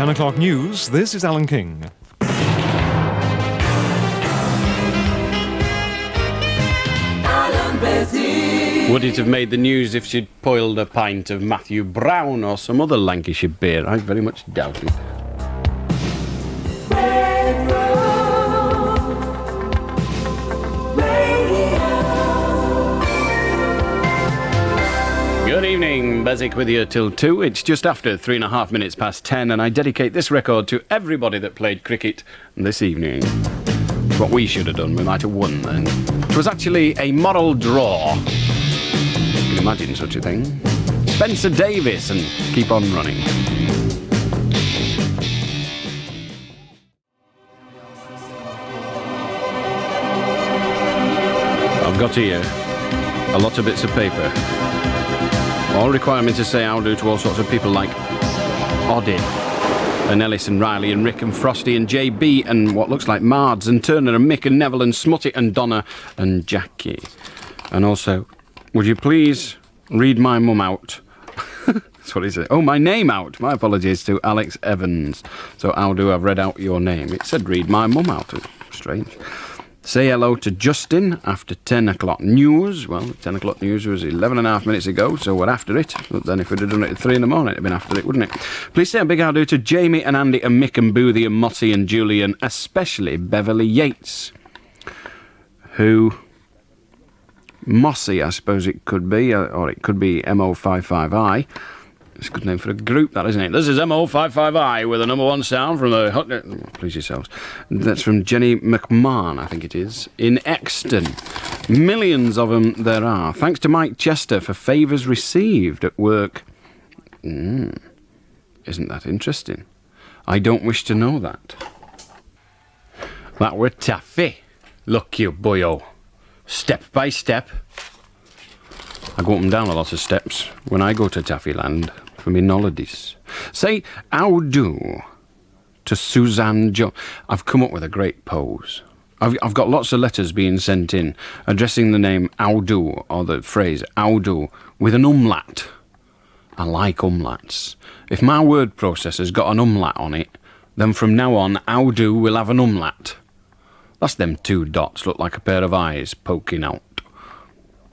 10 o'clock news, this is Alan King. Allan Beswick. Would it have made the news if she'd boiled a pint of Matthew Brown or some other Lancashire beer? I very much doubt it. Good evening, Beswick with you till 2. It's just after 3.5 minutes past 10, and I dedicate this record to everybody that played cricket this evening. It's what we should have done. We might have won then. It was actually a moral draw. You can imagine such a thing. Spencer Davis and Keep On Running. I've got here a lot of bits of paper, all require me to say how do to all sorts of people like Oddie and Ellis and Riley and Rick and Frosty and JB and what looks like Mards and Turner and Mick and Neville and Smutty and Donna and Jackie. And also, would you please read my mum out? That's what he said. Oh, my name out. My apologies to Alex Evans. So how do I've read out your name? It said read my mum out. Strange. Say hello to Justin after 10 o'clock news. Well, 10 o'clock news was 11.5 minutes ago, so we're after it. But then if we'd have done it at 3 in the morning, it'd have been after it, wouldn't it? Please say a big how-do to Jamie and Andy and Mick and Boothie and Mossy and Julian, especially Beverly Yates, who... Mossy, I suppose it could be, or it could be MO55I. It's a good name for a group, that, isn't it? This is MO55I with a number one sound from the... Please yourselves. That's from Jenny McMahon, I think it is, in Exton. Millions of them there are. Thanks to Mike Chester for favours received at work. Isn't that interesting? I don't wish to know that. That were taffy. Look you, boyo. Step by step. I go up and down a lot of steps when I go to Taffyland for me holidays. Say how do to Suzanne Jones. I've come up with a great pose. I've got lots of letters being sent in addressing the name how do, or the phrase how do, with an umlaut. I like umlauts. If my word processor's got an umlaut on it, then from now on how do will have an umlaut. That's them two dots look like a pair of eyes poking out.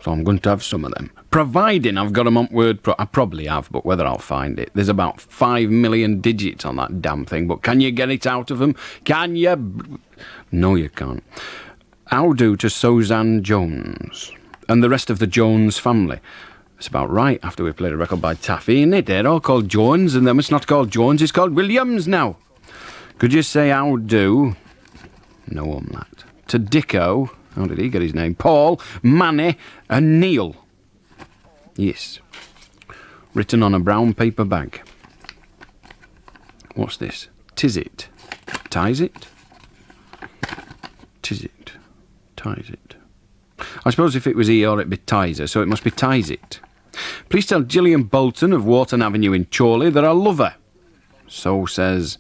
So I'm going to have some of them. Providing I've got them on WordPro. I probably have, but whether I'll find it. There's about 5 million digits on that damn thing, but can you get it out of them? Can you? No, you can't. How do to Suzanne Jones and the rest of the Jones family? It's about right after we played a record by Taffy, isn't it? They're all called Jones, and them it's not called Jones, it's called Williams now. Could you say how do? No umlaut. To Dicko, how did he get his name? Paul, Manny and Neil. Yes. Written on a brown paper bag. What's this? Tis it. Ties it? Tis it. Ties it. I suppose if it was he or it'd be Tizer, so it must be ties it. Please tell Gillian Bolton of Wharton Avenue in Chorley that I love her. So says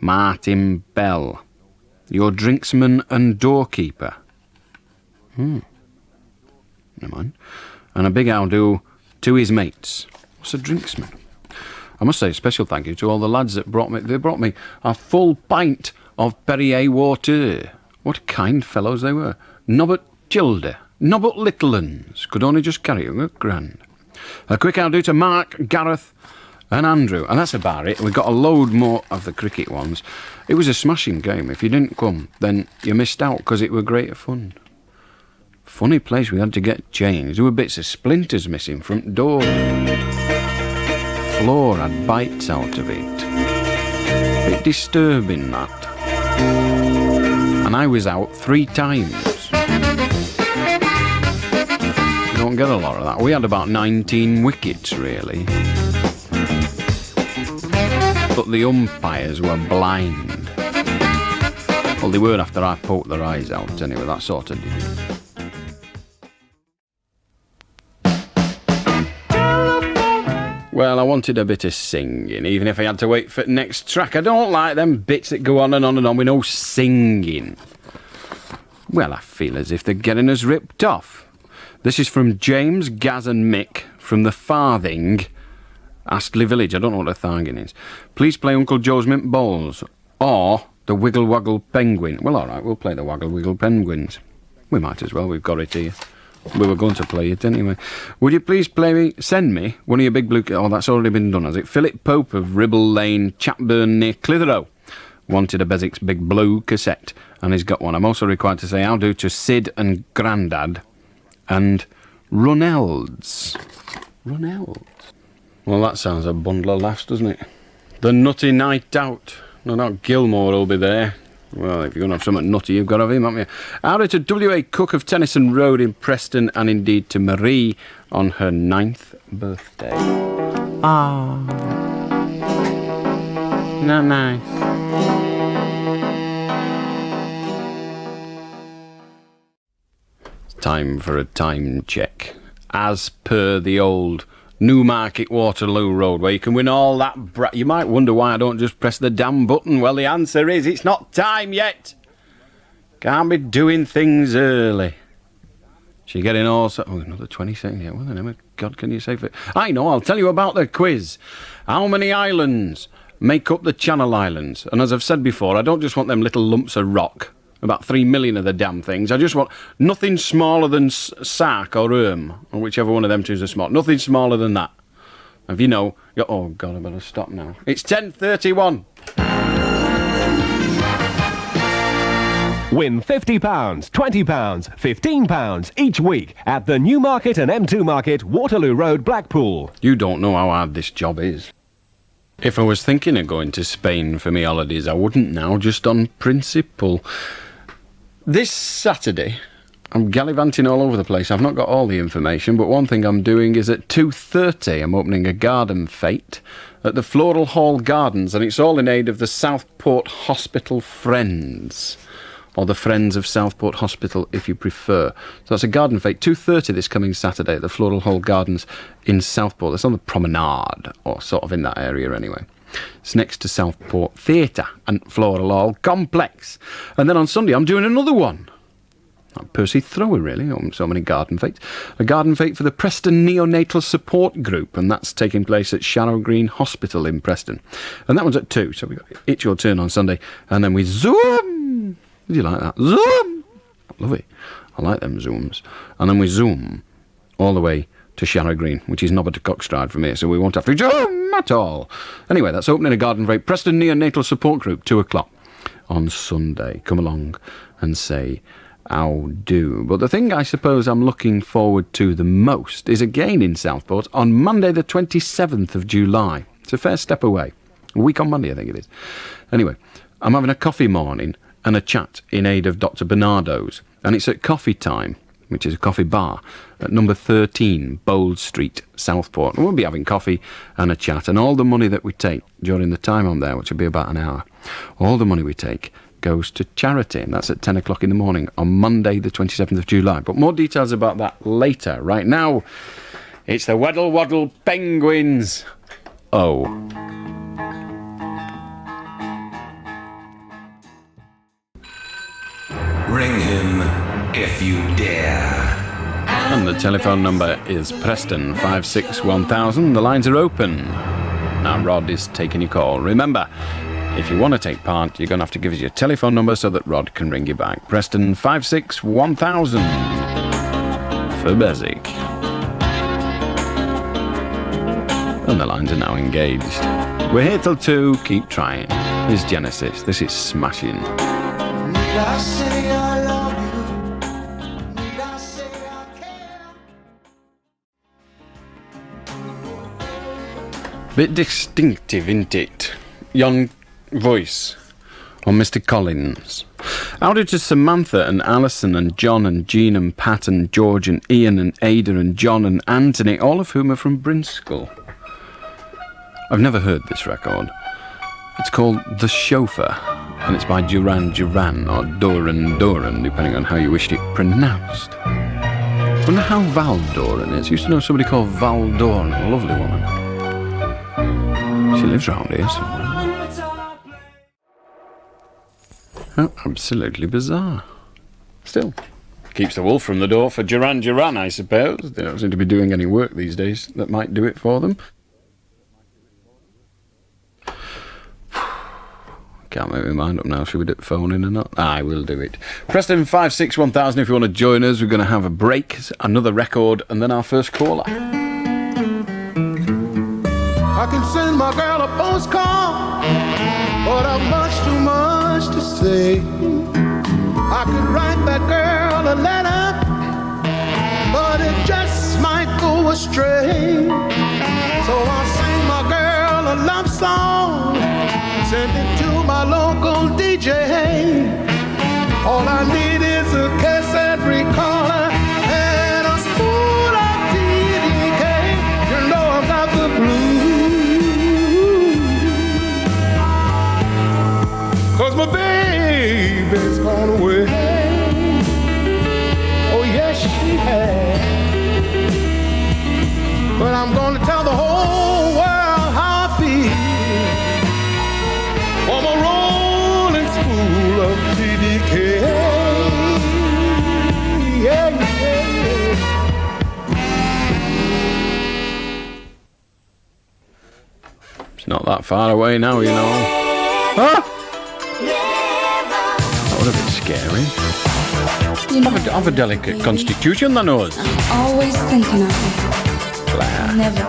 Martin Bell. Your drinksman and doorkeeper. Never mind. And a big how-do to his mates. What's a drinksman? I must say a special thank you to all the lads that brought me. They brought me a full pint of Perrier water. What kind fellows they were. Nobbut Gilder. Nobbut little uns. Could only just carry them. Grand. A quick how-do to Mark, Gareth and Andrew. And that's about it. We've got a load more of the cricket ones. It was a smashing game. If you didn't come, then you missed out because it were great fun. Funny place we had to get changed. There were bits of splinters missing front door. Floor had bites out of it. Bit disturbing, that. And I was out 3 times. You don't get a lot of that. We had about 19 wickets, really. But the umpires were blind. Well, they were after I poked their eyes out, anyway, that sort of did it. Well, I wanted a bit of singing, even if I had to wait for the next track. I don't like them bits that go on and on and on with no singing. Well, I feel as if they're getting us ripped off. This is from James, Gaz and Mick from the Farthing Astley Village, I don't know what a thargin is. Please play Uncle Joe's Mint Bowls. Or the Wiggle-Waggle Penguin. Well, all right, we'll play the Waggle-Wiggle Penguins. We might as well, we've got it here. We were going to play it anyway. Would you please send me one of your big blue... Oh, that's already been done, has it? Philip Pope of Ribble Lane, Chatburn near Clitheroe. Wanted a Beswick's big blue cassette, and he's got one. I'm also required to say I'll do to Sid and Grandad and Runnelds. Runnelds. Well, that sounds a bundle of laughs, doesn't it? The Nutty Night Out. No doubt Gilmore will be there. Well, if you're going to have something nutty, you've got to have him, haven't you? Howdy to W.A. Cook of Tennyson Road in Preston, and indeed to Marie on her 9th birthday. Ah. Not nice. It's time for a time check. As per the old Newmarket Waterloo Road, where you can win all that you might wonder why I don't just press the damn button. Well, the answer is it's not time yet. Can't be doing things early. She getting all... Oh, another 20 seconds. Yeah, what the name of God can you say for it? I know, I'll tell you about the quiz. How many islands make up the Channel Islands? And as I've said before, I don't just want them little lumps of rock. About 3 million of the damn things. I just want nothing smaller than Sark or or whichever one of them two is small. Nothing smaller than that. If you know... Oh, God, I better stop now. It's 10:31. Win £50, £20, £15 each week at the Newmarket and M2 Market, Waterloo Road, Blackpool. You don't know how hard this job is. If I was thinking of going to Spain for me holidays, I wouldn't now, just on principle. This Saturday, I'm gallivanting all over the place. I've not got all the information, but one thing I'm doing is at 2:30, I'm opening a garden fete at the Floral Hall Gardens, and it's all in aid of the Southport Hospital Friends. Or the Friends of Southport Hospital, if you prefer. So that's a garden fete, 2:30 this coming Saturday at the Floral Hall Gardens in Southport. That's on the promenade, or sort of in that area anyway. It's next to Southport Theatre and Floral Hall Complex. And then on Sunday I'm doing another one. Like Percy Thrower, really. So many garden fetes. A garden fete for the Preston Neonatal Support Group, and that's taking place at Sharrow Green Hospital in Preston. And that one's at 2, so we've got It's Your Turn on Sunday. And then we zoom. Did you like that? Zoom! I love it. I like them zooms. And then we zoom all the way to Sharrow Green, which is Nobber to Cockstride from here, so we won't have to zoom at all. Anyway, that's opening a garden fete. Preston Neonatal Support Group, 2 o'clock on Sunday. Come along and say how do. But the thing I suppose I'm looking forward to the most is again in Southport on Monday the 27th of July. It's a fair step away. A week on Monday, I think it is. Anyway, I'm having a coffee morning and a chat in aid of Dr. Bernardo's, and it's at Coffee Time, which is a coffee bar at number 13 Bold Street, Southport. And we'll be having coffee and a chat, and all the money that we take during the time I'm there, which will be about an hour, all the money we take goes to charity, and that's at 10 o'clock in the morning on Monday the 27th of July. But more details about that later. Right now, it's the Weddell-Waddle Penguins. Oh. Ring him if you dare. And the telephone number is Preston 561,000. The lines are open. Now Rod is taking your call. Remember, if you want to take part, you're going to have to give us your telephone number so that Rod can ring you back. Preston 561,000 for Beswick. And the lines are now engaged. We're here till 2. Keep trying. This is Genesis. This is smashing. Need I say I love you? Need I say I care? Bit distinctive, isn't it? Young voice on Mr. Collins. Howdy to Samantha and Alison and John and Jean and Pat and George and Ian and Ada and John and Anthony, all of whom are from Brinskull. I've never heard this record. It's called The Chauffeur, and it's by Duran Duran, or Doran Doran, depending on how you wished it pronounced. I wonder how Val Doran is. I used to know somebody called Val Doran, a lovely woman. She lives round here somewhere. How absolutely bizarre. Still, keeps the wolf from the door for Duran Duran, I suppose. They don't seem to be doing any work these days that might do it for them. Can't make my mind up now. Should we do it phoning or not? Aye, we'll do it. Preston 561,000 if you want to join us. We're going to have a break, another record, and then our first caller. I can send my girl a postcard, but I've much too much to say. I could write that girl a letter, but it just might go astray. So I'll sing my girl a love song, send it to my local DJ. All I need is a cassette recorder and a spool of TDK. You know I've got the blues, 'cause my baby's gone away. Oh yes she has. But I'm gonna tell the whole world how I feel. I'm a rolling spool of TDK. Yeah, yeah, yeah. It's not that far away now, you know. Huh? That would have been scary. You know, Have a delicate constitution, that knows. always thinking of you. Claire. Never